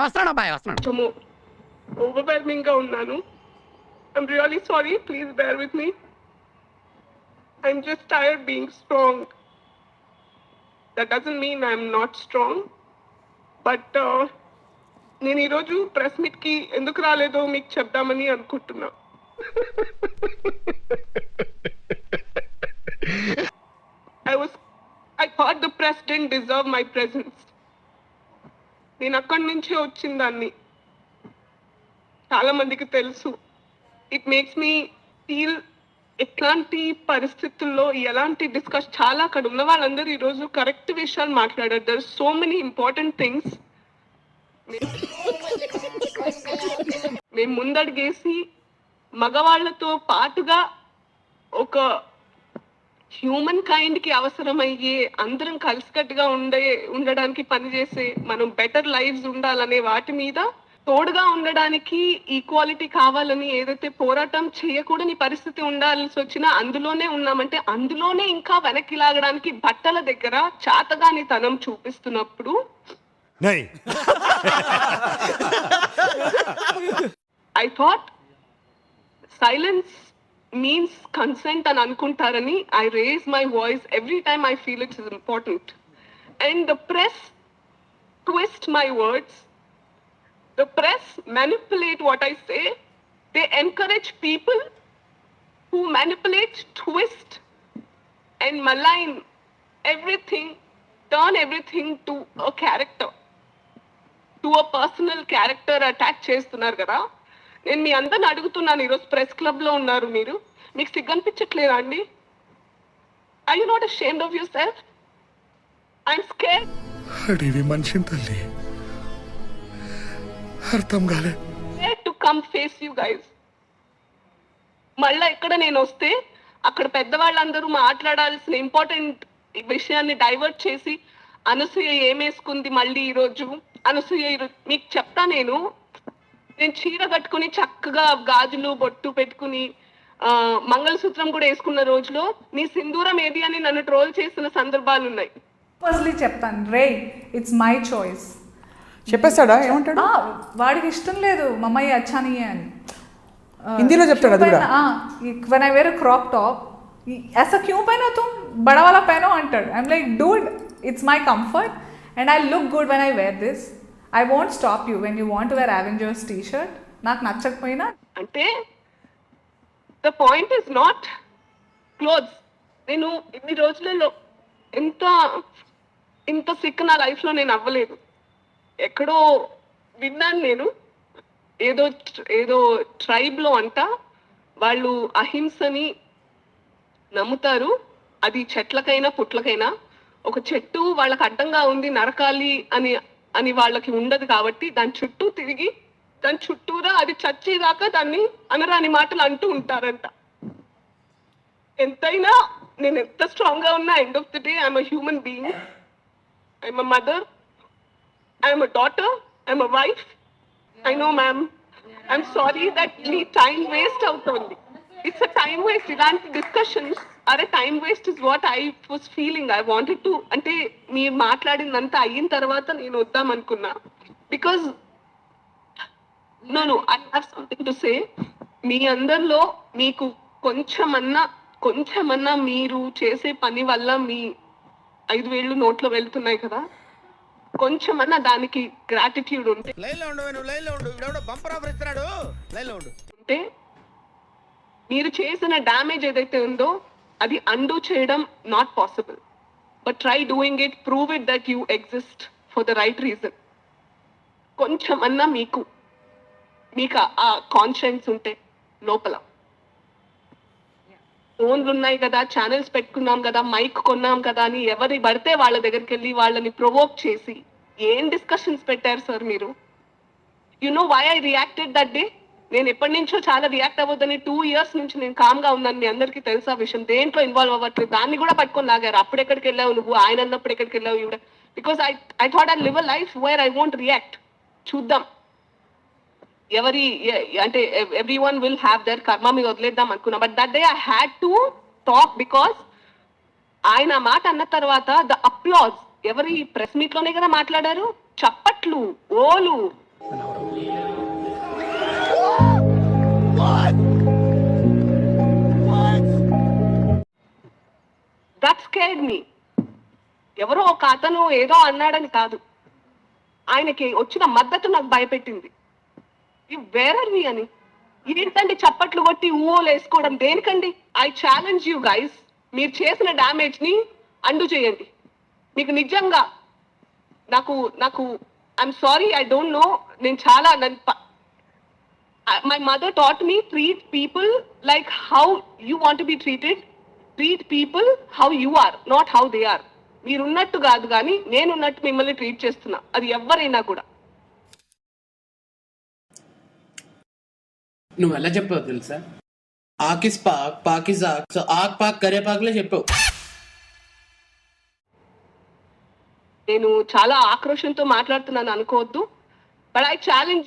వస్తున్నాను అబ్బాయి వస్తున్నాను. ఓవర్వెల్మింగ్ గా ఉన్నాను. I'm really sorry, please bear with me. I'm just tired being strong. That doesn't mean I'm not strong. But నేను ఈరోజు ప్రెస్ మీట్ కి ఎందుకు రాలేదో మీకు చెప్దామని అనుకుంటున్నా. I thought the press didn't deserve my presence. నేను అక్కడి నుంచే వచ్చిందాన్ని, చాలా మందికి తెలుసు. ఇట్ మేక్స్ మీ ఫీల్ ఎట్లాంటి పరిస్థితుల్లో ఎలాంటి డిస్కషన్. చాలా అక్కడ ఉన్న వాళ్ళందరూ ఈరోజు కరెక్ట్ విషయాలు మాట్లాడారు. There so many important things. మేము ముందడిగేసి మగవాళ్లతో పాటుగా ఒక హ్యూమన్ కైండ్ కి అవసరమయ్యే అందరం కలిసికట్టుగా ఉండడానికి పనిచేసే, మనం బెటర్ లైఫ్స్ ఉండాలనే వాటి మీద తోడుగా ఉండడానికి ఈక్వాలిటీ కావాలని ఏదైతే పోరాటం చేయకూడని పరిస్థితి ఉండాల్సి వచ్చినా అందులోనే ఉన్నామంటే అందులోనే ఇంకా వెనక్కి లాగడానికి బట్టల దగ్గర చాతగాని తనం చూపిస్తున్నప్పుడు I thought silence means consent and ankuntarani. I raise my voice every time I feel it is important. And the press twist my words. The press manipulate what I say. They encourage people who manipulate, twist and malign everything, turn everything to a character, to a personal character attack చేస్తున్నారు కదా. నేను మీ అందరిని అడుగుతున్నాను, ఈరోజు press club లో ఉన్నారు మీరు, మీకు సిగ్గు అనిపించట్లేదా అండి? Are you not ashamed of yourself? I'm scared. అడివి మనిషిని తల్లి అర్థం కాలే. To come face you guys. మళ్ళా ఇక్కడ నేను వస్తే అక్కడ పెద్దవాళ్ళందరూ మాట్లాడాల్సిన ఇంపార్టెంట్ విషయాన్ని డైవర్ట్ చేసి అనసూయ ఏమేసుకుంది మళ్ళీ ఈరోజు, అనసూయ మీకు చెప్తా, నేను చీర కట్టుకుని చక్కగా గాజులు బొట్టు పెట్టుకుని మంగళసూత్రం కూడా వేసుకున్న రోజులో నీ సింధూరం ఏది అని నన్ను ట్రోల్ చేసిన సందర్భాలు ఉన్నాయి. చెప్తాను రే, ఇట్స్ మై చాయిస్ చెప్పేస్తాడా? ఏమంటాడు? వాడికి ఇష్టం లేదు మమ్మయ్య అచ్చానియే అని హిందీలో చెప్తాడు. అది కూడా when I wear a crop top, ऐसा क्यों पहना तुम, बड़ा वाला पहनो अंटाడు. I'm like dude, it's my comfort and I look good when I wear this. I won't stop you when you want to wear Avengers t-shirt. నాకు నచ్చకపోయినా అంటే the point is not clothes. నేను ఇన్ని రోజులలో ఇంత సిక్ నా life లో నేను అవ్వలేదు. ఎక్కడో విన్నాను నేను, ఏదో ట్రైబ్ లో అంట వాళ్ళు అహింసని నమ్ముతారు. అది చెట్లకైనా పుట్లకైనా, ఒక చెట్టు వాళ్ళకి అడ్డంగా ఉంది నరకాలి అని వాళ్ళకి ఉండదు కాబట్టి దాని చుట్టూ తిరిగి దాని చుట్టూరా అది చచ్చేదాకా దాన్ని అనరాని మాటలు అంటూ ఉంటారంట. ఎంతైనా నేను ఎంత స్ట్రాంగ్ గా ఉన్నా, end of the day I'm a human being. I'm a mother, I'm a daughter, I'm a wife. I know ma'am, I'm sorry that మీ టైం వేస్ట్ అవుతుంది. It's a time waste. ఇలాంటి discussions are time waste is what I was feeling. I wanted to, అంటే మీరు మాట్లాడిందంతా అయిన తర్వాత నేను వద్దాం అనుకున్నా. Because no I have something to say. మీ అందరిలో మీకు కొంచెమన్నా మీరు చేసే పని వల్ల మీ 5 వేళ్ళు నోట్లో వెళ్తున్నాయి కదా, కొంచెమన్నా దానికి గ్రాటిట్యూడ్ ఉంటే మీరు చేసిన డ్యామేజ్ ఏదైతే ఉందో అది అండూ చేయడం not possible. But try doing it, prove it that you exist for the right reason. కొంచెమన్నా మీకు ఆ కాన్షియన్స్ ఉంటే లోపల. ఫోన్లు ఉన్నాయి కదా, ఛానల్స్ పెట్టుకున్నాం కదా, మైక్ కొన్నాం కదా అని ఎవరి పడితే వాళ్ళ దగ్గరికి వెళ్ళి వాళ్ళని ప్రొవోక్ చేసి ఏం డిస్కషన్స్ పెట్టారు సార్ మీరు? You know why I reacted that day? నేను ఎప్పటి నుంచో చాలా రియాక్ట్ అవ్వద్దని 2 years నుంచి నేను కామ్గా ఉన్నాను. మీ అందరికీ తెలుసా విషయం. దేంట్లో ఇన్వాల్వ్ అవ్వట్లేదు. దాన్ని కూడా పట్టుకొని లాగారు. అప్పుడు ఎక్కడికి వెళ్ళావు నువ్వు, ఆయన అన్నప్పుడు ఎక్కడికి వెళ్ళావు ఇవిడ. Because I thought I live a life where I won't react. చూద్దాం అంటే everyone will have their karma, మీద వదిలేద్దాం అనుకున్నా. But that day I had to talk because ఆయన మాట అన్న తర్వాత ద అప్లాజ్ ఎవరి ప్రెస్ మీట్ లోనే కదా మాట్లాడారు. చప్పట్లు, ఓలు. That scared me. ఎవరో ఒక అతను ఏదో అన్నాడని కాదు, ఆయనకి వచ్చిన మద్దతు నాకు భయపెట్టింది. వేర్ ఆర్ వి అని. ఏంటండి చప్పట్లు కొట్టి ఊహలు వేసుకోవడం దేనికండి? ఐ ఛాలెంజ్ యూ గైస్, మీరు చేసిన డ్యామేజ్ ని అండు చేయండి. మీకు నిజంగా నాకు I'm sorry, I don't know. నేను చాలా my mother taught me, treat people like how you want be treated. Treat people how you are, not how they are. మీరున్నట్టు కాదు కానీ నేనున్నట్టు మిమ్మల్ని ట్రీట్ చేస్తున్నా, అది ఎవరైనా కూడా. నువ్వు ఎలా చెప్పావు తెలుసా? ఆకిస్ పాక్, పాకిస్ ఆక్, సో ఆక్ పాక్ కరే పాక్లే చెప్పావు. నేను చాలా ఆక్రోషంతో మాట్లాడుతున్నాను అనుకోవద్దు, బట్ ఐ ఛాలెంజ్